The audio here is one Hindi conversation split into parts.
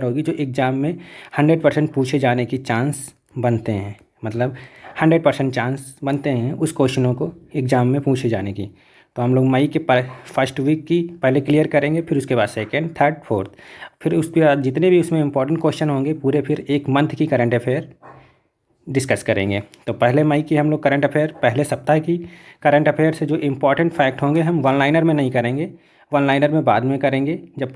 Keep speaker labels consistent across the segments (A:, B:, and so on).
A: होगी जो एग्ज़ाम में 100% पूछे जाने की चांस बनते हैं, मतलब 100% चांस बनते हैं उस क्वेश्चनों को एग्ज़ाम में पूछे जाने की। तो हम लोग मई के फर्स्ट वीक की पहले क्लियर करेंगे, फिर उसके बाद सेकेंड, थर्ड, फोर्थ, फिर उसके बाद जितने भी उसमें इंपॉर्टेंट क्वेश्चन होंगे पूरे, फिर एक मंथ की करंट अफेयर डिस्कस करेंगे। तो पहले मई की हम लोग करंट अफेयर, पहले सप्ताह की करंट अफेयर से जो इम्पोर्टेंट फैक्ट होंगे हम वन लाइनर में नहीं करेंगे, वन लाइनर में बाद में करेंगे जब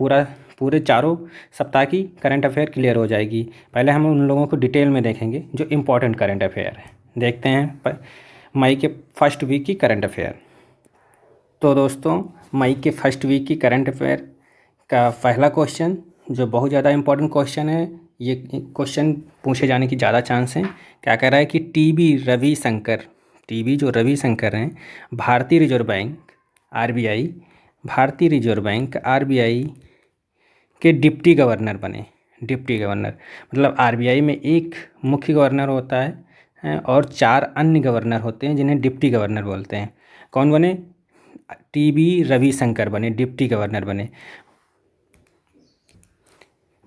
A: पूरे चारों सप्ताह की करंट अफेयर क्लियर हो जाएगी। पहले हम उन लोगों को डिटेल में देखेंगे जो इम्पोर्टेंट करंट अफेयर है। देखते हैं मई के फर्स्ट वीक की करंट अफेयर। तो दोस्तों, मई के फर्स्ट वीक की करंट अफेयर का पहला क्वेश्चन जो बहुत ज़्यादा इम्पोर्टेंट क्वेश्चन है, ये क्वेश्चन पूछे जाने की ज़्यादा चांस है। क्या कह रहा है कि टीबी जो रविशंकर हैं, भारतीय रिजर्व बैंक आरबीआई के डिप्टी गवर्नर बने। डिप्टी गवर्नर मतलब आरबीआई में एक मुख्य गवर्नर होता है और 4 अन्य गवर्नर होते हैं जिन्हें डिप्टी गवर्नर बोलते हैं। कौन बने? टीबी रविशंकर बने, डिप्टी गवर्नर बने।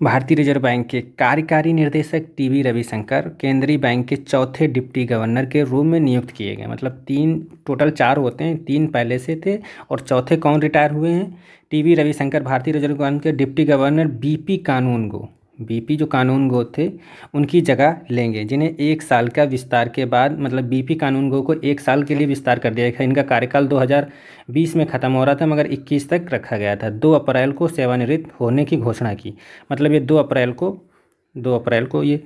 A: भारतीय रिजर्व बैंक के कार्यकारी निदेशक टीबी रविशंकर केंद्रीय बैंक के चौथे डिप्टी गवर्नर के रूप में नियुक्त किए गए। मतलब 3 टोटल 4 होते हैं, 3 पहले से थे और चौथे कौन रिटायर हुए हैं? टीबी रविशंकर भारतीय रिजर्व बैंक के डिप्टी गवर्नर बीपी जो कानूनगो थे उनकी जगह लेंगे, जिन्हें 1 साल का विस्तार के बाद, मतलब बीपी कानूनगो को 1 साल के लिए विस्तार कर दिया गया। इनका कार्यकाल 2020 में ख़त्म हो रहा था मगर 21 तक रखा गया था। 2 अप्रैल को सेवानिवृत्त होने की घोषणा की। मतलब ये 2 अप्रैल को ये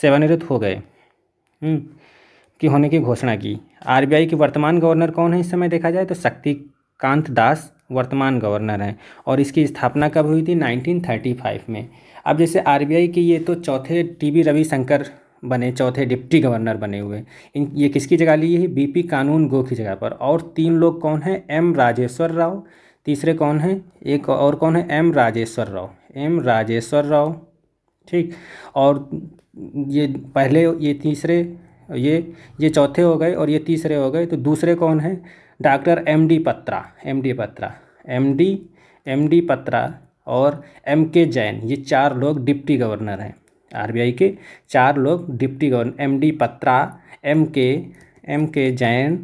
A: सेवानिवृत्त हो गए कि होने की घोषणा की। आरबीआई के वर्तमान गवर्नर कौन है इस समय देखा जाए तो शक्तिकांत दास वर्तमान गवर्नर हैं और इसकी स्थापना कब हुई थी? 1935 में। अब जैसे आरबीआई के ये तो चौथे टीबी रविशंकर बने, चौथे डिप्टी गवर्नर बने हुए। ये किसकी जगह ली है? बीपी कानूनगो की जगह पर। और 3 लोग कौन हैं? एम राजेश्वर राव, तीसरे कौन हैं? एक और कौन है? एम राजेश्वर राव, ठीक। और ये पहले, ये तीसरे, ये चौथे हो गए और ये तीसरे हो गए। तो दूसरे कौन है? डॉक्टर एम डी पत्रा और एम के जैन। ये 4 लोग डिप्टी गवर्नर हैं आरबीआई के। 4 लोग डिप्टी गवर्नर, एम डी पत्रा, एम के जैन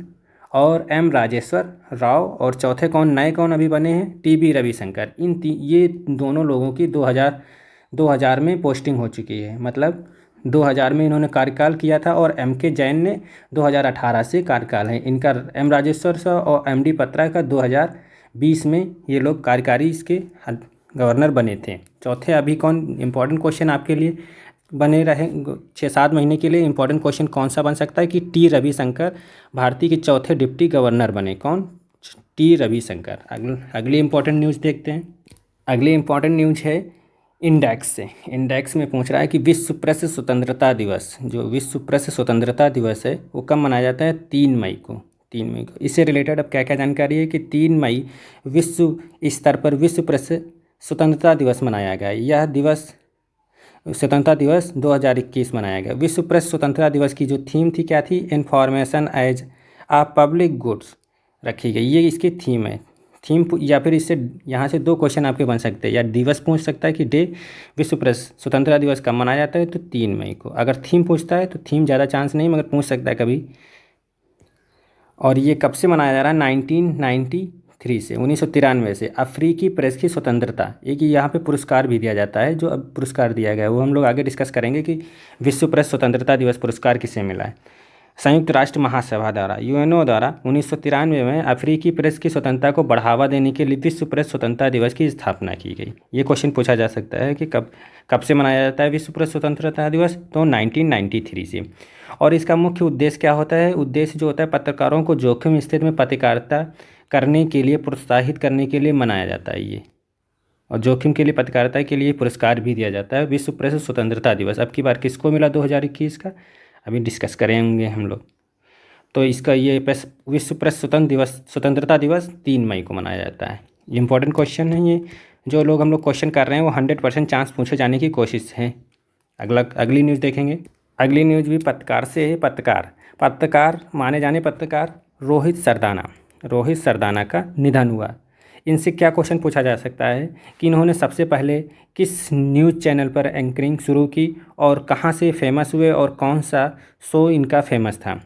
A: और एम राजेश्वर राव। और चौथे कौन अभी बने हैं? टीबी रविशंकर। ये दोनों लोगों की 2000 में पोस्टिंग हो चुकी है। मतलब 2000 में इन्होंने कार्यकाल किया था और एम के जैन ने 2018 से कार्यकाल है इनका। एम राजेश्वर साहब और एम डी पत्रा का 2020 में ये लोग कार्यकारी इसके गवर्नर बने थे। चौथे अभी कौन? इंपॉर्टेंट क्वेश्चन आपके लिए बने रहे 6-7 महीने के लिए। इंपॉर्टेंट क्वेश्चन कौन सा बन सकता है कि टी रविशंकर भारतीय के चौथे डिप्टी गवर्नर बने। कौन? टी रविशंकर। अगली इंपॉर्टेंट न्यूज़ देखते हैं। अगली इंपॉर्टेंट न्यूज़ है इंडेक्स से। इंडेक्स में पूछ रहा है कि विश्व प्रेस स्वतंत्रता दिवस, जो विश्व प्रेस स्वतंत्रता दिवस है वो कब मनाया जाता है? 3 मई को। इससे रिलेटेड अब क्या क्या जानकारी है कि 3 मई विश्व स्तर पर विश्व प्रेस स्वतंत्रता दिवस मनाया गया। यह दिवस स्वतंत्रता दिवस 2021 मनाया गया। विश्व प्रेस स्वतंत्रता दिवस की जो थीम थी क्या थी? इन्फॉर्मेशन एज आ पब्लिक गुड्स रखी गई। ये इसकी थीम है। या फिर इससे यहाँ से 2 क्वेश्चन आपके बन सकते हैं। या दिवस पूछ सकता है कि विश्व प्रेस स्वतंत्रता दिवस कब मनाया जाता है तो 3 मई को। अगर थीम पूछता है तो थीम ज़्यादा चांस नहीं मगर पूछ सकता है कभी। और ये कब से मनाया जा रहा है? 1993 से, 1993 से। अफ्रीकी प्रेस की स्वतंत्रता, एक यहाँ पे पुरस्कार भी दिया जाता है। जो अब पुरस्कार दिया गया है वो हम लोग आगे डिस्कस करेंगे कि विश्व प्रेस स्वतंत्रता दिवस पुरस्कार किसे मिला है। संयुक्त राष्ट्र महासभा द्वारा, यूएनओ द्वारा 1993 में अफ्रीकी प्रेस की स्वतंत्रता को बढ़ावा देने के लिए विश्व प्रेस स्वतंत्रता दिवस की स्थापना की गई। ये क्वेश्चन पूछा जा सकता है कि कब से मनाया जाता है विश्व प्रेस स्वतंत्रता दिवस? तो 1993 से। और इसका मुख्य उद्देश्य क्या होता है? उद्देश्य जो होता है पत्रकारों को जोखिम स्थिति में पत्रकारिता करने के लिए प्रोत्साहित करने के लिए मनाया जाता है ये। और जोखिम के लिए पत्रकारिता के लिए पुरस्कार भी दिया जाता है। विश्व प्रेस स्वतंत्रता दिवस अब की बार किसको मिला 2021 का? अभी डिस्कस करेंगे हम लोग। तो इसका ये विश्व प्रेस स्वतंत्रता दिवस 3 मई को मनाया जाता है। इंपॉर्टेंट क्वेश्चन है ये। जो लोग हम लोग क्वेश्चन कर रहे हैं वो 100% चांस पूछे जाने की कोशिश है। अगली न्यूज़ देखेंगे। अगली न्यूज़ भी पत्रकार से है। पत्रकार माने जाने पत्रकार रोहित सरदाना का निधन हुआ। इनसे क्या क्वेश्चन पूछा जा सकता है कि इन्होंने सबसे पहले किस न्यूज़ चैनल पर एंकरिंग शुरू की और कहाँ से फेमस हुए और कौन सा शो इनका फेमस था।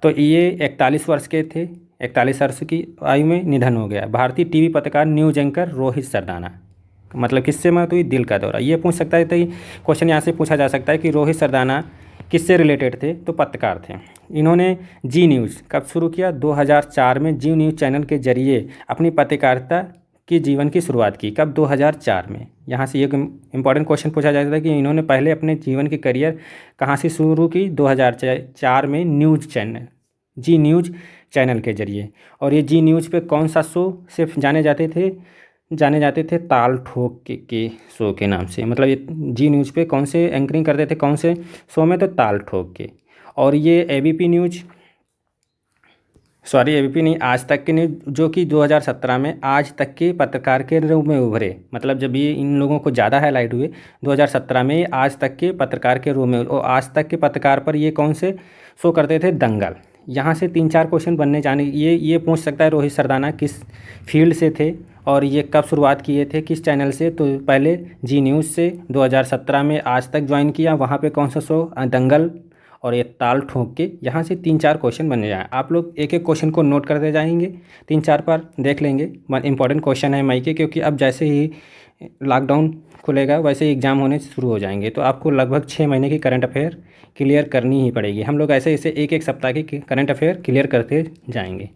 A: तो ये 41 वर्ष के थे, 41 वर्ष की आयु में निधन हो गया। भारतीय टीवी पत्रकार न्यूज एंकर रोहित सरदाना, मतलब किससे मौत हुई? दिल का दौरा। ये पूछ सकता है, तो क्वेश्चन यहाँ से पूछा जा सकता है कि रोहित सरदाना किससे रिलेटेड थे? तो पत्रकार थे। इन्होंने जी न्यूज़ कब शुरू किया? 2004 में जी न्यूज़ चैनल के जरिए अपनी पत्रकारिता की जीवन की शुरुआत की। कब? 2004 में। यहाँ से एक इम्पॉर्टेंट क्वेश्चन पूछा जाता है कि इन्होंने पहले अपने जीवन की करियर कहाँ से शुरू की? 2004 में न्यूज़ चैनल, जी न्यूज़ चैनल के जरिए। और ये जी न्यूज़ पे कौन सा शो सिर्फ जाने जाते थे? ताल ठोक के शो के नाम से। मतलब ये जी न्यूज़ पे कौन से एंकरिंग करते थे, कौन से शो में? तो ताल ठोक के। और ये एबीपी न्यूज़, सॉरी एबीपी नहीं, आज तक के न्यूज़, जो कि 2017 में आज तक के पत्रकार के रूप में उभरे। मतलब जब ये इन लोगों को ज़्यादा हाईलाइट हुए 2017 में, आज तक के पत्रकार के रूप में। और आज तक के पत्रकार पर ये कौन से शो करते थे? दंगल। यहाँ से 3-4 क्वेश्चन बनने जाने, ये पूछ सकता है रोहित सरदाना किस फील्ड से थे और ये कब शुरुआत किए थे, किस चैनल से? तो पहले जी न्यूज़ से, 2017 में आज तक ज्वाइन किया, वहाँ पे कौन सा शो? दंगल। और ये ताल ठोक के। यहाँ से 3-4 क्वेश्चन बन जाए। आप लोग एक एक क्वेश्चन को नोट करते जाएंगे, 3-4 बार देख लेंगे। इंपॉर्टेंट क्वेश्चन है मई के, क्योंकि अब जैसे ही लॉकडाउन खुलेगा वैसे ही एग्ज़ाम होने शुरू हो जाएंगे, तो आपको लगभग 6 महीने की करंट अफेयर क्लियर करनी ही पड़ेगी। हम लोग ऐसे ऐसे एक एक सप्ताह की करंट अफेयर क्लियर करते जाएंगे।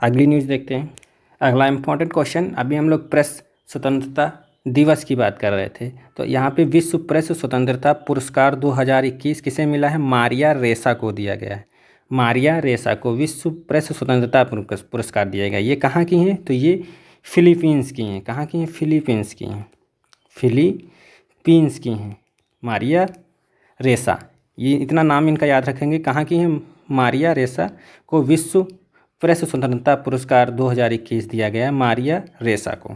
A: अगली न्यूज़ देखते हैं। अगला इम्पॉर्टेंट क्वेश्चन, अभी हम लोग प्रेस स्वतंत्रता दिवस की बात कर रहे थे, तो यहाँ पे विश्व प्रेस स्वतंत्रता पुरस्कार 2021 किसे मिला है? मारिया रेसा को दिया गया है। मारिया रेसा को विश्व प्रेस स्वतंत्रता पुरस्कार दिया गया। ये कहाँ की हैं? तो ये फिलीपींस की हैं। कहाँ की हैं? फिलीपींस की हैं। फिलीपींस की हैं मारिया रेसा। ये इतना नाम इनका याद रखेंगे। कहाँ की हैं? मारिया रेसा को विश्व प्रेस स्वतंत्रता पुरस्कार 2021 दिया गया मारिया रेसा को।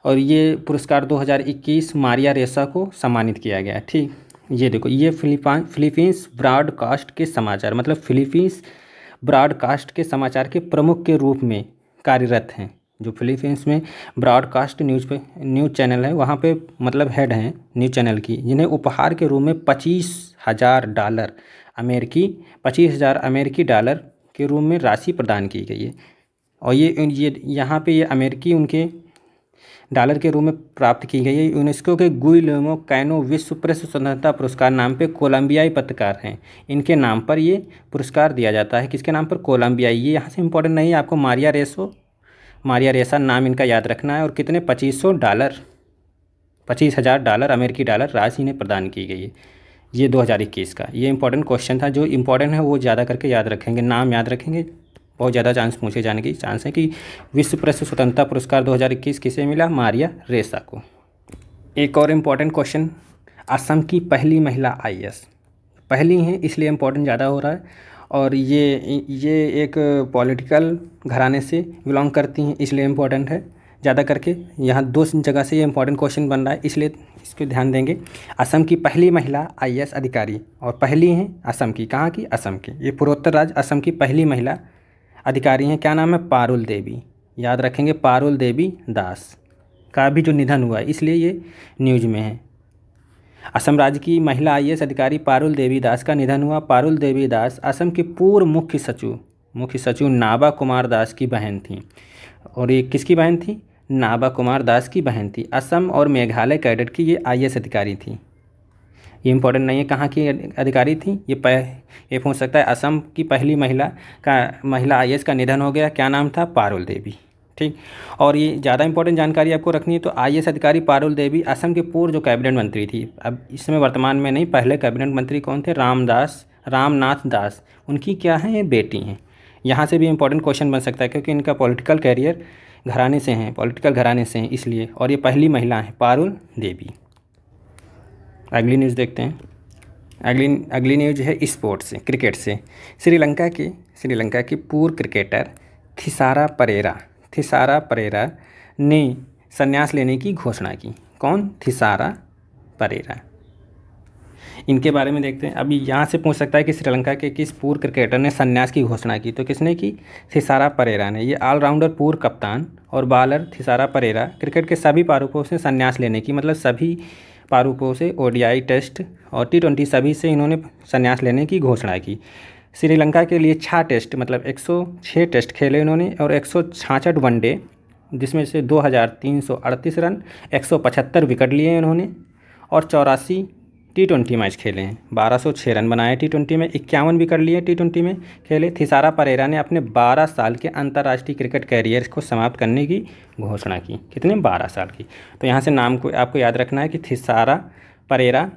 A: और ये पुरस्कार 2021 मारिया रेसा को सम्मानित किया गया। ठीक, ये देखो, ये फिलीपींस ब्रॉडकास्ट के समाचार, मतलब फिलीपींस ब्रॉडकास्ट के समाचार के प्रमुख के रूप में कार्यरत हैं। जो फिलीपींस में ब्रॉडकास्ट न्यूज़ चैनल है, वहाँ पे मतलब हेड हैं न्यूज़ चैनल की, जिन्हें उपहार के रूप में $25,000 अमेरिकी डॉलर के रूप में राशि प्रदान की गई है। और ये यहाँ पे ये अमेरिकी उनके डॉलर के रूप में प्राप्त की गई है। यूनेस्को के गुइलेमो कैनो विश्व प्रेस स्वतंत्रता पुरस्कार नाम पे कोलंबियाई पत्रकार हैं, इनके नाम पर ये पुरस्कार दिया जाता है। किसके नाम पर? कोलंबियाई। ये यहाँ से इंपॉर्टेंट नहीं है, आपको मारिया रेसा नाम इनका याद रखना है। और कितने? $25,000 अमेरिकी डॉलर राशि इन्हें प्रदान की गई है। ये 2021 का ये इंपॉर्टेंट क्वेश्चन था। जो इंपॉर्टेंट है वो ज़्यादा करके याद रखेंगे, नाम याद रखेंगे, बहुत ज़्यादा चांस पूछे जाने की चांस है। कि विश्व प्रेस स्वतंत्रता पुरस्कार 2021 किसे मिला? मारिया रेसा को। एक और इम्पॉर्टेंट क्वेश्चन, असम की पहली महिला IAS, पहली हैं इसलिए इम्पोर्टेंट ज़्यादा हो रहा है। और ये एक पॉलिटिकल घराने से बिलोंग करती हैं, इसलिए इम्पोर्टेंट है ज़्यादा करके। यहाँ 2 जगह से ये इंपॉर्टेंट क्वेश्चन बन रहा है, इसलिए इसको ध्यान देंगे। असम की पहली महिला IAS अधिकारी, और पहली हैं असम की। कहाँ की? असम की। ये पूर्वोत्तर राज्य असम की पहली महिला अधिकारी हैं। क्या नाम है? पारुल देवी। याद रखेंगे, पारुल देवी दास का भी जो निधन हुआ है, इसलिए ये न्यूज़ में है। असम राज्य की महिला IAS अधिकारी पारुल देवी दास का निधन हुआ। पारुल देवी दास असम के पूर्व मुख्य सचिव नाबा कुमार दास की बहन थी। और ये किसकी बहन थी? नाबा कुमार दास की बहन थी। असम और मेघालय कैडर की ये IAS अधिकारी थी। ये इंपॉर्टेंट नहीं है कहाँ की अधिकारी थी। ये पूछ सकता है, असम की पहली महिला IAS का निधन हो गया, क्या नाम था? पारुल देवी। ठीक, और ये ज़्यादा इंपॉर्टेंट जानकारी आपको रखनी है। तो IAS अधिकारी पारुल देवी असम के पूर्व जो कैबिनेट मंत्री थी, अब इसमें वर्तमान में नहीं, पहले कैबिनेट मंत्री कौन थे? रामनाथ दास। उनकी क्या है? ये बेटी हैं। यहाँ से भी इंपॉर्टेंट क्वेश्चन बन सकता है, क्योंकि इनका पॉलिटिकल कैरियर पॉलिटिकल घराने से हैं इसलिए। और ये पहली महिला हैं पारुल देवी। अगली न्यूज़ देखते हैं। अगली न्यूज़ है स्पोर्ट्स से, क्रिकेट से। श्रीलंका की पूर्व क्रिकेटर थिसारा परेरा ने संन्यास लेने की घोषणा की। कौन? थिसारा परेरा। इनके बारे में देखते हैं। अभी यहाँ से पूछ सकता है कि श्रीलंका के किस पूर्व क्रिकेटर ने संन्यास की घोषणा की, तो किसने की? थिसारा परेरा ने। ये ऑलराउंडर पूर्व कप्तान और बॉलर थिसारा परेरा क्रिकेट के सभी प्रारूपों से संन्यास लेने की, मतलब सभी प्रारूपों से, ओडीआई, टेस्ट और टी20 सभी से इन्होंने संन्यास लेने की घोषणा की। श्रीलंका के लिए 6 टेस्ट मतलब 106 टेस्ट खेले इन्होंने और 166 वनडे, जिसमें से 2338 रन, 175 विकेट लिए इन्होंने और 84 टी20 मैच खेले हैं। 1206 रन बनाए टी20 में, 51 विकेट लिए टी20 में खेले। थिसारा परेरा ने अपने 12 साल के अंतर्राष्ट्रीय क्रिकेट कैरियर को समाप्त करने की घोषणा की। कितने? 12 साल की। तो यहाँ से नाम को आपको याद रखना है कि थिसारा परेरा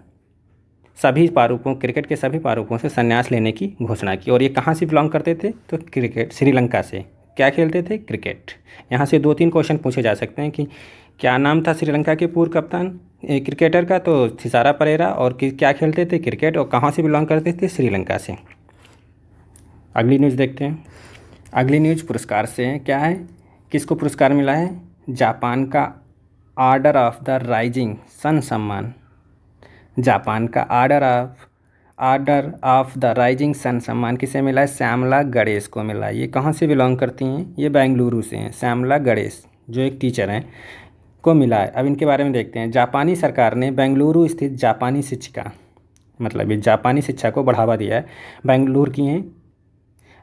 A: सभी प्रारूपों, क्रिकेट के सभी प्रारूपों से संन्यास लेने की घोषणा की। और ये कहाँ से बिलोंग करते थे? तो क्रिकेट, श्रीलंका से। क्या खेलते थे? क्रिकेट। यहाँ से 2-3 क्वेश्चन पूछे जा सकते हैं कि क्या नाम था श्रीलंका के पूर्व कप्तान क्रिकेटर का? तो थिसारा परेरा। और क्या खेलते थे? क्रिकेट। और कहाँ से बिलोंग करते थे? श्रीलंका से। अगली न्यूज़ देखते हैं। अगली न्यूज़ पुरस्कार से है। क्या है? किसको पुरस्कार मिला है? जापान का order of the rising sun सम्मान। जापान का order of the rising sun सम्मान किसे मिला है? श्यामला गणेश को मिला है। ये कहाँ से बिलोंग करती हैं? ये बेंगलुरु से हैं। श्यामला गणेश जो एक टीचर हैं को मिला है। अब इनके बारे में देखते हैं। जापानी सरकार ने बेंगलुरु स्थित जापानी शिक्षिका, मतलब ये जापानी शिक्षा को बढ़ावा दिया है, बेंगलुरु की हैं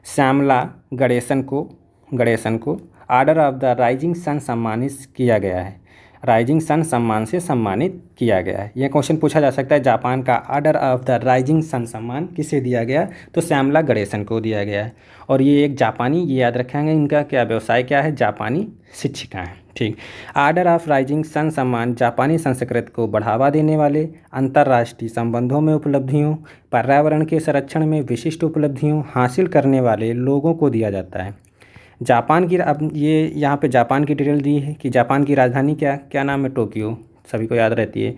A: श्यामला गणेशन को order of the rising sun सम्मानित किया गया है। राइजिंग सन सम्मान से सम्मानित किया गया है। यह क्वेश्चन पूछा जा सकता है, जापान का order of the rising sun सम्मान किसे दिया गया? तो श्यामला गणेशन को दिया गया है। और ये एक जापानी, ये याद रखेंगे, इनका क्या व्यवसाय क्या है? जापानी शिक्षिका है। ठीक। ऑर्डर ऑफ राइजिंग सन सम्मान जापानी संस्कृति को बढ़ावा देने वाले, अंतर्राष्ट्रीय संबंधों में उपलब्धियों, पर्यावरण के संरक्षण में विशिष्ट उपलब्धियों हासिल करने वाले लोगों को दिया जाता है। जापान की, अब ये यहाँ पे जापान की डिटेल दी है कि जापान की राजधानी क्या नाम है? टोक्यो। सभी को याद रहती है।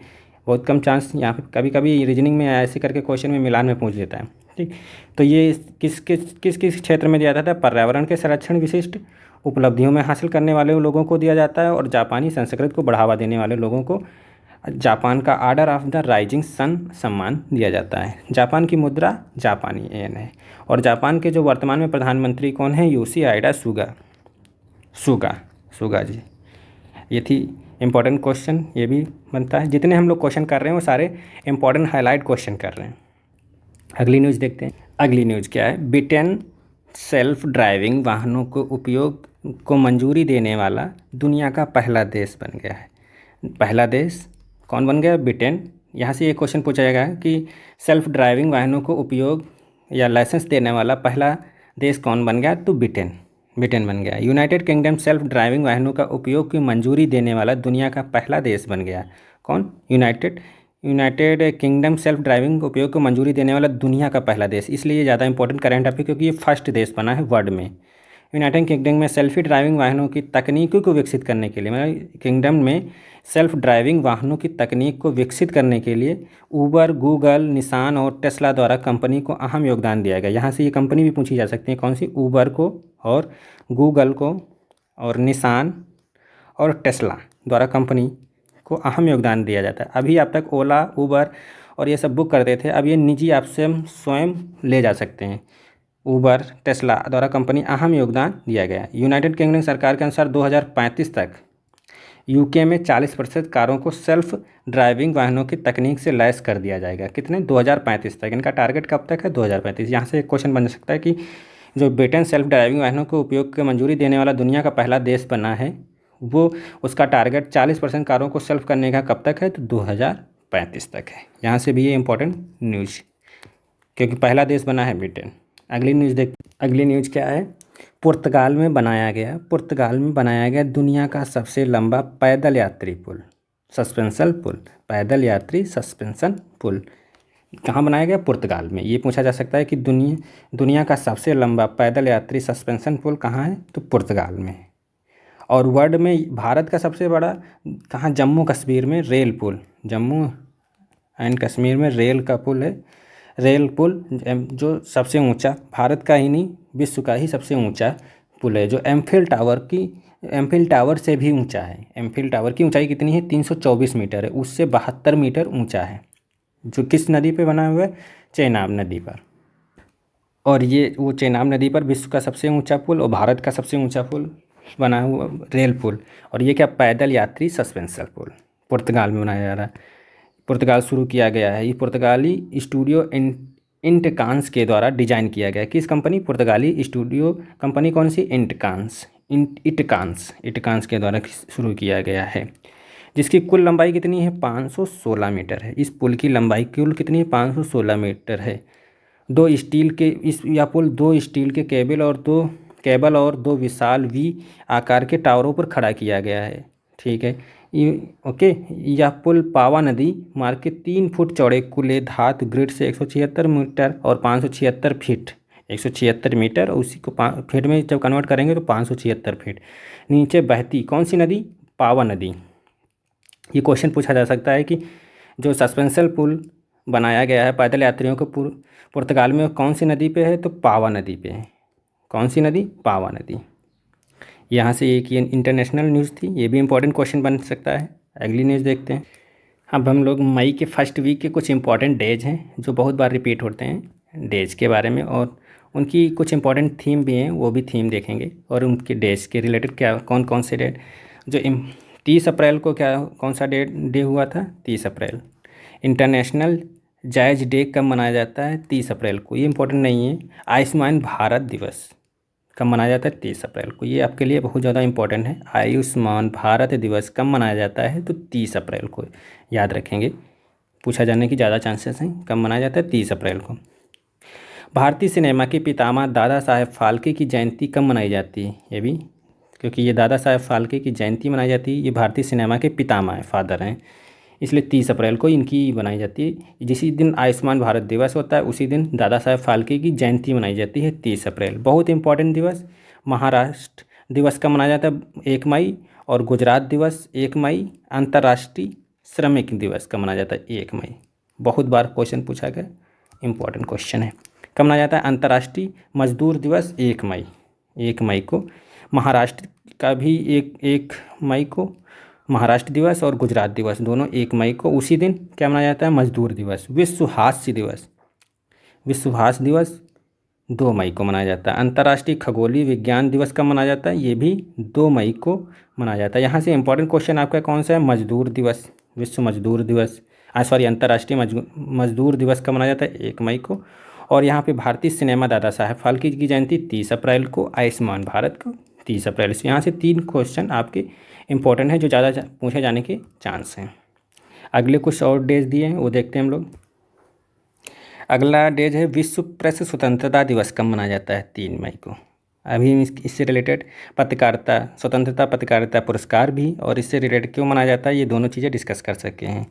A: बहुत कम चांस, यहाँ पे कभी कभी रीजनिंग में ऐसे करके क्वेश्चन में मिलान में पूछ लेता है। ठीक। तो ये किस क्षेत्र में दिया जाता है? पर्यावरण के संरक्षण, विशिष्ट उपलब्धियों में हासिल करने वाले लोगों को दिया जाता है और जापानी संस्कृति को बढ़ावा देने वाले लोगों को जापान का order of the rising sun सम्मान दिया जाता है। जापान की मुद्रा जापानी येन है। और जापान के जो वर्तमान में प्रधानमंत्री कौन है? योशिहिडे सुगा जी। ये थी इम्पोर्टेंट क्वेश्चन, ये भी बनता है। जितने हम लोग क्वेश्चन कर रहे हैं वो सारे इम्पोर्टेंट हाईलाइट क्वेश्चन कर रहे हैं। अगली न्यूज़ देखते हैं। अगली न्यूज़ क्या है? ब्रिटेन सेल्फ ड्राइविंग वाहनों को उपयोग को मंजूरी देने वाला दुनिया का पहला देश बन गया है। पहला देश कौन बन गया? ब्रिटेन। यहाँ से ये क्वेश्चन पूछा जाएगा कि सेल्फ ड्राइविंग वाहनों को उपयोग या लाइसेंस देने वाला पहला देश कौन बन गया? तो ब्रिटेन बन गया। यूनाइटेड किंगडम सेल्फ ड्राइविंग वाहनों का उपयोग की मंजूरी देने वाला दुनिया का पहला देश बन गया। कौन? यूनाइटेड किंगडम सेल्फ ड्राइविंग उपयोग को मंजूरी देने वाला दुनिया का पहला देश। इसलिए ये ज़्यादा इंपॉर्टेंट करंट अफेयर, क्योंकि ये फर्स्ट देश बना है वर्ल्ड में। यूनाइटेड किंगडम में सेल्फी ड्राइविंग वाहनों की तकनीकों को विकसित करने के लिए, मतलब किंगडम में सेल्फ ड्राइविंग वाहनों की तकनीक को विकसित करने के लिए ऊबर, गूगल, निसान और टेस्ला द्वारा कंपनी को अहम योगदान दिया गया। यहाँ से ये कंपनी भी पूछी जा सकती है, कौन सी? ऊबर को और गूगल को और निसान और टेस्ला द्वारा कंपनी को अहम योगदान दिया जाता है। अभी अब तक ओला, ऊबर और ये सब बुक करते थे, अब ये निजी ऐप से हम स्वयं ले जा सकते हैं। ऊबर, टेस्ला द्वारा कंपनी अहम योगदान दिया गया। यूनाइटेड किंगडम सरकार के अनुसार 2035 तक यूके में 40% कारों को सेल्फ ड्राइविंग वाहनों की तकनीक से लैस कर दिया जाएगा। कितने? 2035 तक। इनका टारगेट कब तक है? 2035। यहाँ से एक क्वेश्चन बन सकता है कि जो ब्रिटेन सेल्फ ड्राइविंग वाहनों को उपयोग की मंजूरी देने वाला दुनिया का पहला देश बना है, वो उसका टारगेट 40% कारों को सेल्फ करने का कब तक है? तो 2035 तक है। यहाँ से भी ये इंपॉर्टेंट न्यूज़, क्योंकि पहला देश बना है ब्रिटेन। अगली न्यूज़ क्या है? पुर्तगाल में बनाया गया दुनिया का सबसे लंबा पैदल यात्री पुल, सस्पेंशन पुल। पैदल यात्री सस्पेंशन पुल कहाँ बनाया गया? पुर्तगाल में। ये पूछा जा सकता है कि दुनिया का सबसे लंबा पैदल यात्री सस्पेंशन पुल कहाँ है? तो पुर्तगाल में। और वर्ल्ड में भारत का सबसे बड़ा कहाँ? जम्मू कश्मीर में रेल पुल, जम्मू एंड कश्मीर में रेल का पुल है। रेल पुल जो सबसे ऊंचा, भारत का ही नहीं विश्व का ही सबसे ऊंचा पुल है, जो एमफिल टावर से भी ऊंचा है। एमफिल टावर की ऊंचाई कितनी है? 324 मीटर है, उससे 72 मीटर ऊंचा है। जो किस नदी पे बना हुआ है? चेनाब नदी पर। और ये वो चेनाब नदी पर विश्व का सबसे ऊंचा पुल और भारत का सबसे ऊंचा पुल बना हुआ रेल पुल। और ये क्या? पैदल यात्री सस्पेंशन पुल पुर्तगाल में बनाया जा रहा है। पुर्तगाल शुरू किया गया है। ये पुर्तगाली स्टूडियो इंटकांस के द्वारा डिजाइन किया गया है। किस कंपनी? पुर्तगाली स्टूडियो कंपनी कौन सी? इटकांस के द्वारा शुरू किया गया है। जिसकी कुल लंबाई कितनी है? 516 मीटर है। इस पुल की लंबाई कुल कितनी है? 516 मीटर है। दो स्टील के इस यह पुल दो स्टील के केबल और दो विशाल वी आकार के टावरों पर खड़ा किया गया है। ठीक है। ओके। यह पुल पावा नदी मार्ग के 3 फुट चौड़े कुले धातु ग्रिड से 176 मीटर और 576 फीट, 176 मीटर और उसी को फीट में जब कन्वर्ट करेंगे तो 576 फीट नीचे बहती कौन सी नदी? पावा नदी। ये क्वेश्चन पूछा जा सकता है कि जो सस्पेंशन पुल बनाया गया है पैदल यात्रियों को पुर्तगाल में कौन सी नदी पे है? तो पावा नदी पे है। कौन सी नदी? पावा नदी। यहाँ से एक ये इंटरनेशनल न्यूज़ थी, ये भी इंपॉर्टेंट क्वेश्चन बन सकता है। अगली न्यूज़ देखते हैं। अब हम लोग मई के फर्स्ट वीक के कुछ इंपॉर्टेंट डेज हैं जो बहुत बार रिपीट होते हैं डेज के बारे में, और उनकी कुछ इंपॉर्टेंट थीम भी हैं, वो भी थीम देखेंगे। और उनके डेज के रिलेटेड क्या कौन कौन से डेट जो 30 अप्रैल को क्या कौन सा डे हुआ था? 30 अप्रैल। इंटरनेशनल जायज़ डे कब मनाया जाता है? 30 अप्रैल को। ये इंपॉर्टेंट नहीं है। आयुष्मान भारत दिवस कब मनाया जाता है? 30 अप्रैल को। ये आपके लिए बहुत ज़्यादा इंपॉर्टेंट है। आयुष्मान भारत दिवस कब मनाया जाता है? तो 30 अप्रैल को। याद रखेंगे, पूछा जाने की ज़्यादा चांसेस हैं। कब मनाया जाता है? 30 अप्रैल को। भारतीय सिनेमा के पितामह दादा साहेब फाल्के की जयंती कब मनाई जाती है? ये भी क्योंकि ये दादा साहेब फाल्के की जयंती मनाई जाती है। ये भारतीय सिनेमा के पितामह हैं, फादर हैं, इसलिए 30 अप्रैल को इनकी बनाई जाती है। जिस दिन आयुष्मान भारत दिवस होता है उसी दिन दादा साहेब फाल्के की जयंती मनाई जाती है, 30 अप्रैल। बहुत इंपॉर्टेंट दिवस। महाराष्ट्र दिवस कब मनाया जाता है? 1 मई। और गुजरात दिवस 1 मई। अंतर्राष्ट्रीय श्रमिक दिवस कब मनाया जाता है? 1 मई। बहुत बार क्वेश्चन पूछा गया, इंपॉर्टेंट क्वेश्चन है। कब मनाया जाता है? अंतर्राष्ट्रीय मजदूर दिवस 1 मई। 1 मई को। महाराष्ट्र का भी 1 मई को महाराष्ट्र दिवस और गुजरात दिवस दोनों 1 मई को। उसी दिन क्या मनाया जाता है? मजदूर दिवस। विश्व हास्य दिवस 2 मई को मनाया जाता है। अंतर्राष्ट्रीय खगोलीय विज्ञान दिवस कब मनाया जाता है? ये भी 2 मई को मनाया जाता है। यहाँ से इंपॉर्टेंट क्वेश्चन आपका कौन सा है? मजदूर दिवस। विश्व मजदूर दिवस अंतर्राष्ट्रीय मजदूर दिवस कब मनाया जाता है? 1 मई को। और यहाँ पे भारतीय सिनेमा दादा साहेब फाल्के की जयंती 30 अप्रैल को। आयुष्मान भारत को 30 अप्रैल से। यहाँ से 3 क्वेश्चन आपके इंपॉर्टेंट है जो ज़्यादा पूछे जाने के चांस हैं। अगले कुछ और डेज दिए हैं वो देखते हैं हम लोग। अगला डेज है विश्व प्रेस स्वतंत्रता दिवस कब मनाया जाता है? 3 मई को। अभी इससे रिलेटेड स्वतंत्रता पत्रकारिता पुरस्कार भी और इससे रिलेटेड क्यों मनाया जाता है, ये दोनों चीज़ें डिस्कस कर सकते हैं।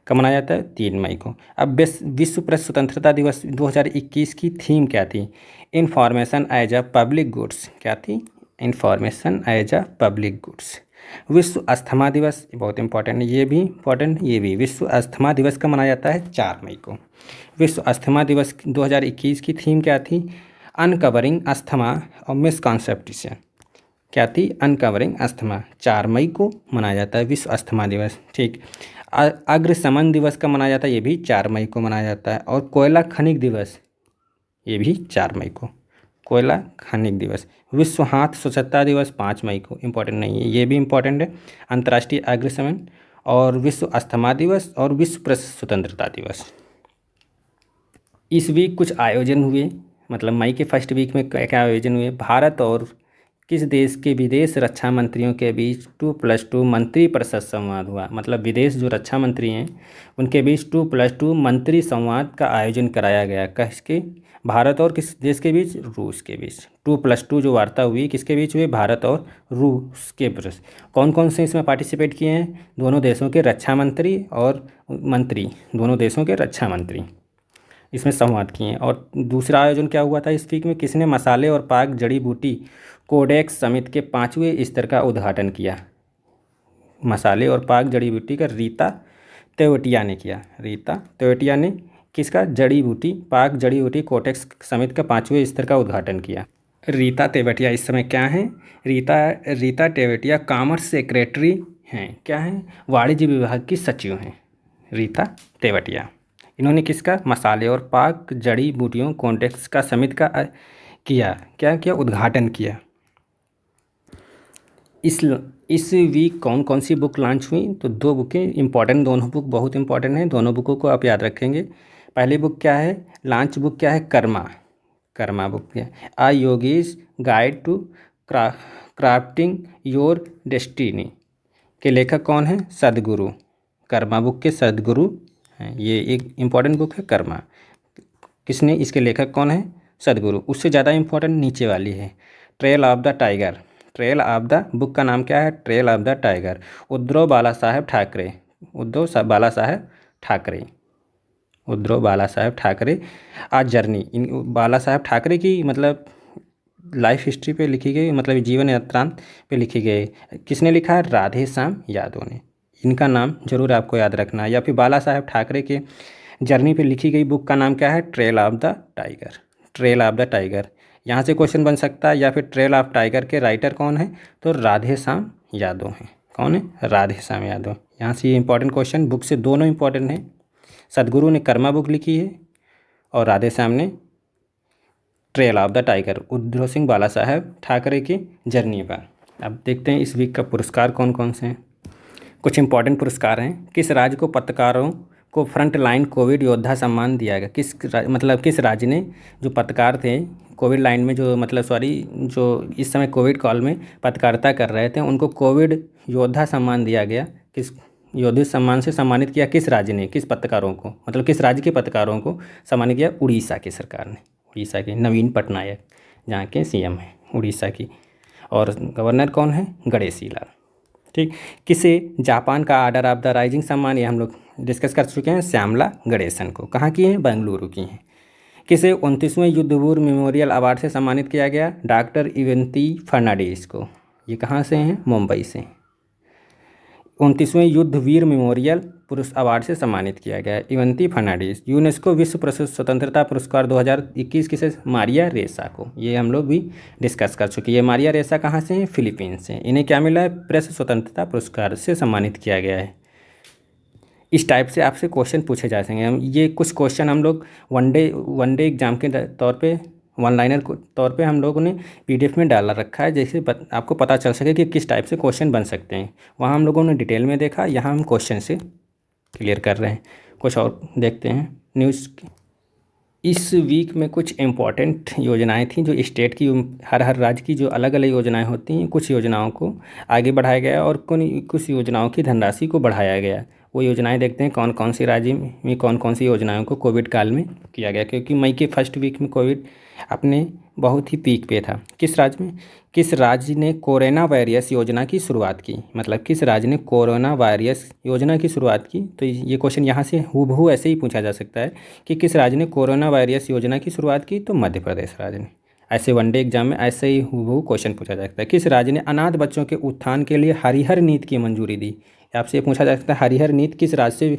A: कब मनाया जाता है? 3 मई को। अब विश्व प्रेस स्वतंत्रता दिवस 2021 की थीम क्या थी? Information as a public goods. क्या थी? Information as a public goods. विश्व अस्थमा दिवस बहुत इंपॉर्टेंट है, ये भी इंपॉर्टेंट। ये भी विश्व अस्थमा दिवस का मनाया जाता है 4 मई को। विश्व अस्थमा दिवस 2021 की थीम क्या थी? अनकवरिंग अस्थमा और मिसकॉन्सेप्शन। क्या थी? Uncovering asthma. 4 मई को मनाया जाता है विश्व अस्थमा दिवस। ठीक। अग्निशमन दिवस का मनाया जाता है, ये भी 4 मई को मनाया जाता है। और कोयला खनिक दिवस ये भी 4 मई को। कोयला खनिक दिवस। विश्व हाथ स्वच्छता दिवस 5 मई को। इंपॉर्टेंट नहीं है, ये भी इंपॉर्टेंट है। अंतर्राष्ट्रीय अग्निशमन और विश्व अस्थमा दिवस और विश्व प्रेस स्वतंत्रता दिवस। इस वीक कुछ आयोजन हुए, मतलब मई के फर्स्ट वीक में क्या क्या आयोजन हुए? भारत और किस देश के विदेश रक्षा मंत्रियों के बीच 2+2 मंत्री परिषद संवाद हुआ। मतलब विदेश जो रक्षा मंत्री हैं उनके बीच 2+2 मंत्री संवाद का आयोजन कराया गया। किसके? भारत और किस देश के बीच? रूस के बीच। 2+2 जो वार्ता हुई किसके बीच हुई? भारत और रूस के बीच। कौन कौन से इसमें पार्टिसिपेट किए हैं? दोनों देशों के रक्षा मंत्री और मंत्री, दोनों देशों के रक्षा मंत्री इसमें संवाद किए हैं। और दूसरा आयोजन क्या हुआ था इस वीक में? किसने मसाले और पाक जड़ी बूटी कोडेक्स समिति के 5वें स्तर का उद्घाटन किया? मसाले और पाक जड़ी बूटी का रीता तेवतिया ने किया। रीता तेवतिया ने किसका? पाक जड़ी बूटी कोडेक्स समिति का 5वें स्तर का उद्घाटन किया। रीता तेवतिया इस समय क्या हैं? रीता तेवतिया कॉमर्स सेक्रेटरी हैं। क्या हैं? वाणिज्य विभाग की सचिव हैं रीता तेवतिया। इन्होंने किसका? मसाले और पाक जड़ी बूटियों कॉन्टेक्स का समिति का किया, क्या किया? उद्घाटन किया। इस वीक कौन कौन सी बुक लॉन्च हुई? तो 2 बुकें इंपॉर्टेंट, दोनों बुक बहुत इंपॉर्टेंट हैं, दोनों बुकों को आप याद रखेंगे। पहली बुक क्या है? लॉन्च बुक क्या है? कर्मा। कर्मा बुक क्या है? A yogi's guide to crafting your destiny के लेखक कौन है? सद्गुरु। कर्मा बुक के सद्गुरु हैं, ये एक इम्पॉर्टेंट बुक है कर्मा। किसने? इसके लेखक कौन है? सद्गुरु। उससे ज़्यादा इम्पोर्टेंट नीचे वाली है, trail of the tiger. Trail of the book का नाम क्या है? Trail of the tiger. Uddhav Bala Saheb Thackeray. Bala Saheb Thackeray. Uddhav Bala Saheb Thackeray आज जर्नी। इन बाला साहेब ठाकरे की मतलब लाइफ हिस्ट्री पे लिखी गई, मतलब जीवन यात्रांत पे लिखी गई। किसने लिखा है? राधे श्याम यादव ने। इनका नाम जरूर आपको याद रखना है। या फिर बाला साहेब ठाकरे के जर्नी पे लिखी गई बुक का नाम क्या है? Trail of the tiger. Trail of the tiger, यहाँ से क्वेश्चन बन सकता है। या फिर ट्रेल ऑफ टाइगर के राइटर कौन है? तो राधे श्याम यादव हैं। कौन है? राधे श्याम यादव। यहाँ से ये इंपॉर्टेंट क्वेश्चन, बुक से दोनों इंपॉर्टेंट हैं। सदगुरु ने कर्मा बुक लिखी है और राधे श्याम ने trail of the tiger, Uddhav Singh Bala Saheb Thackeray की जर्नी पर। अब देखते हैं इस वीक का पुरस्कार कौन कौन से हैं। कुछ इंपॉर्टेंट पुरस्कार हैं। किस राज्य को पत्रकारों को फ्रंट लाइन कोविड योद्धा सम्मान दिया गया? किस राज्य ने जो पत्रकार थे कोविड लाइन में, जो इस समय कोविड काल में पत्रकारिता कर रहे थे, उनको कोविड योद्धा सम्मान दिया गया? किस योद्धा सम्मान से सम्मानित किया किस राज्य ने? किस पत्रकारों को, मतलब किस राज्य के पत्रकारों को सम्मानित किया? उड़ीसा की सरकार ने। उड़ीसा के नवीन पटनायक जहाँ के सीएम हैं उड़ीसा की, और गवर्नर कौन है? गणेशी लाल। ठीक। किसे जापान का आर्डर ऑफ द राइजिंग सम्मान, ये हम लोग डिस्कस कर चुके हैं, श्यामला गणेशन को। कहाँ की हैं? बेंगलुरु की हैं। किसे 29वें युद्धवीर मेमोरियल अवार्ड से सम्मानित किया गया? डॉक्टर इवेंती फर्नांडीज को। ये कहाँ से हैं? मुंबई से। 29वें युद्धवीर मेमोरियल पुरुष अवार्ड से सम्मानित किया गया इवेंती फर्नांडीज। यूनेस्को विश्व स्वतंत्रता पुरस्कार 2021 किसे? मारिया रेसा को। ये हम लोग भी डिस्कस कर चुके हैं। मारिया रेसा कहाँ से हैं? फिलीपींस से। इन्हें क्या मिला है? प्रेस स्वतंत्रता पुरस्कार से सम्मानित किया गया है। इस टाइप से आपसे क्वेश्चन पूछे जा सकेंगे। हम ये कुछ क्वेश्चन हम लोग वन डे एग्जाम के तौर पे, वन लाइनर तौर पे हम लोगों ने पीडीएफ में डाला रखा है, जैसे आपको पता चल सके कि किस टाइप से क्वेश्चन बन सकते हैं। वहाँ हम लोगों ने डिटेल में देखा, यहाँ हम क्वेश्चन से क्लियर कर रहे हैं। कुछ और देखते हैं न्यूज़ की। इस वीक में कुछ इम्पॉर्टेंट योजनाएं थी जो स्टेट की, हर राज्य की जो अलग अलग योजनाएं होती हैं, कुछ योजनाओं को आगे बढ़ाया गया और कुछ योजनाओं की धनराशि को बढ़ाया गया। वो योजनाएं देखते हैं कौन कौन सी राज्य में कौन कौन सी योजनाओं को कोविड काल में किया गया, क्योंकि मई के फर्स्ट वीक में कोविड अपने बहुत ही पीक पे था। किस राज्य ने कोरोना वायरस योजना की शुरुआत की? मतलब किस राज्य ने कोरोना वायरस योजना की शुरुआत की? तो ये क्वेश्चन यहाँ से हूबहू ऐसे ही पूछा जा सकता है कि किस राज्य ने कोरोना वायरस योजना की शुरुआत की? तो मध्य प्रदेश राज्य ने। ऐसे वनडे एग्जाम में ऐसे ही हूबहू क्वेश्चन पूछा जा सकता है। किस राज्य ने अनाथ बच्चों के उत्थान के लिए हरिहर नीति की मंजूरी दी? आपसे ये पूछा जा सकता है हरिहर नीति किस राज्य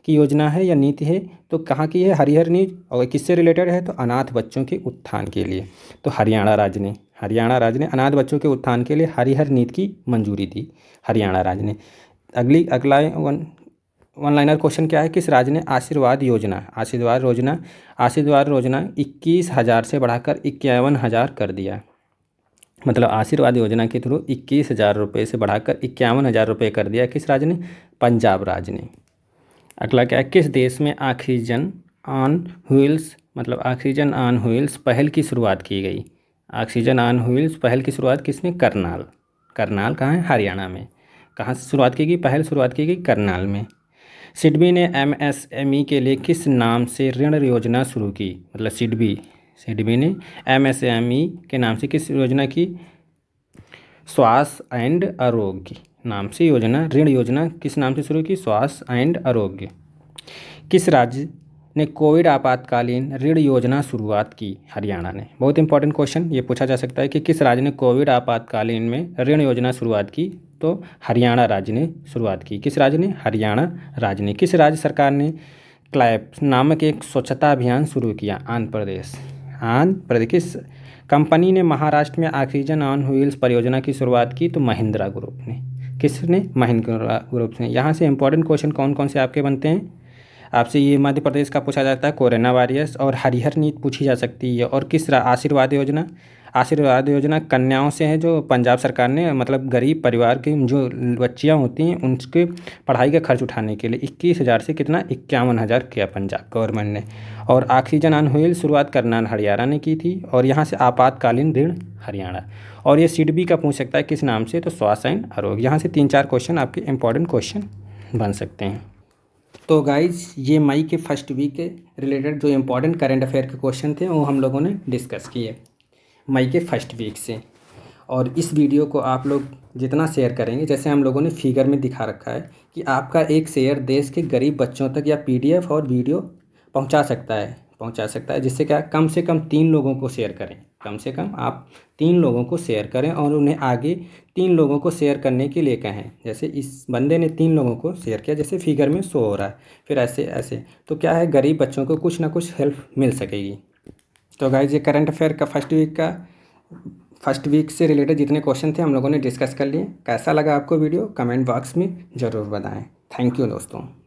A: की योजना है या नीति है? तो कहाँ की है हरिहर नीति और किससे रिलेटेड है? तो अनाथ बच्चों के उत्थान के लिए। तो हरियाणा राज्य ने अनाथ बच्चों के उत्थान के लिए हरिहर नीति की मंजूरी दी, हरियाणा राज्य ने। अगला वन लाइनर क्वेश्चन क्या है? किस राज्य ने आशीर्वाद योजना 21,000 से बढ़ाकर 51,000 कर दिया? मतलब आशीर्वाद योजना के थ्रू 21,000 रुपये से बढ़ाकर 51,000 रुपये कर दिया। किस राज्य ने? पंजाब राज्य ने। अगला क्या है? किस देश में ऑक्सीजन ऑन व्हील्स, मतलब ऑक्सीजन ऑन व्हील्स पहल की शुरुआत की गई? ऑक्सीजन ऑन व्हील्स पहल की शुरुआत किसने? करनाल कहाँ है? हरियाणा में। कहाँ से शुरुआत की गई? पहल शुरुआत की गई करनाल में। सिडबी ने एमएसएमई के लिए किस नाम से ऋण योजना शुरू की? मतलब सिडबी ने एमएसएमई के नाम से किस योजना की? स्वास्थ्य एंड आरोग्य नाम से ऋण योजना किस नाम से शुरू की? स्वास्थ्य एंड आरोग्य। किस राज्य ने कोविड आपातकालीन ऋण योजना शुरुआत की? हरियाणा ने। बहुत इंपॉर्टेंट क्वेश्चन ये पूछा जा सकता है कि किस राज्य ने कोविड आपातकालीन में ऋण योजना शुरुआत की? तो हरियाणा राज्य ने शुरुआत की। किस राज्य ने? हरियाणा राज्य ने। किस राज्य सरकार ने क्लैप नामक एक स्वच्छता अभियान शुरू किया? आंध्र प्रदेश। किस कंपनी ने महाराष्ट्र में ऑक्सीजन ऑन व्हील्स परियोजना की शुरुआत की? तो महिंद्रा ग्रुप ने। किसने? महिंद्रा ग्रुप ने। यहाँ से इंपॉर्टेंट क्वेश्चन कौन कौन से आपके बनते हैं? आपसे ये मध्य प्रदेश का पूछा जाता है, कोरोना वायरस और हरिहर नीति पूछी जा सकती है। और किस आशीर्वाद योजना, आशीर्वाद योजना कन्याओं से है, जो पंजाब सरकार ने मतलब गरीब परिवार की जो बच्चियाँ होती हैं उनके पढ़ाई का खर्च उठाने के लिए 21,000 से कितना 51,000 किया पंजाब गवर्नमेंट ने। और ऑक्सीजन ऑन व्हील शुरुआत करनाल हरियाणा ने की थी। और यहाँ से आपातकालीन ऋण हरियाणा। और ये सीट बी का पूछ सकता है किस नाम से, तो स्वास्थ्य एंड आरोग्य। यहाँ से 3-4 क्वेश्चन आपके इंपॉर्टेंट क्वेश्चन बन सकते हैं। तो गाइज ये मई के फर्स्ट वीक के रिलेटेड जो इंपॉर्टेंट करंट अफेयर के क्वेश्चन थे वो हम लोगों ने डिस्कस किए मई के फर्स्ट वीक से। और इस वीडियो को आप लोग जितना शेयर करेंगे, जैसे हम लोगों ने फिगर में दिखा रखा है कि आपका एक शेयर देश के गरीब बच्चों तक या पीडीएफ और वीडियो पहुंचा सकता है, जिससे क्या कम से कम 3 लोगों को शेयर करें। कम से कम आप 3 लोगों को शेयर करें और उन्हें आगे 3 लोगों को शेयर करने के लिए कहें। जैसे इस बंदे ने 3 लोगों को शेयर किया, जैसे फिगर में शो हो रहा है, फिर ऐसे ऐसे, तो क्या है गरीब बच्चों को कुछ ना कुछ हेल्प मिल सकेगी। तो गाइज ये करंट अफेयर का फर्स्ट वीक से रिलेटेड जितने क्वेश्चन थे हम लोगों ने डिस्कस कर लिए। कैसा लगा आपको वीडियो, कमेंट बॉक्स में ज़रूर बताएं। थैंक यू दोस्तों।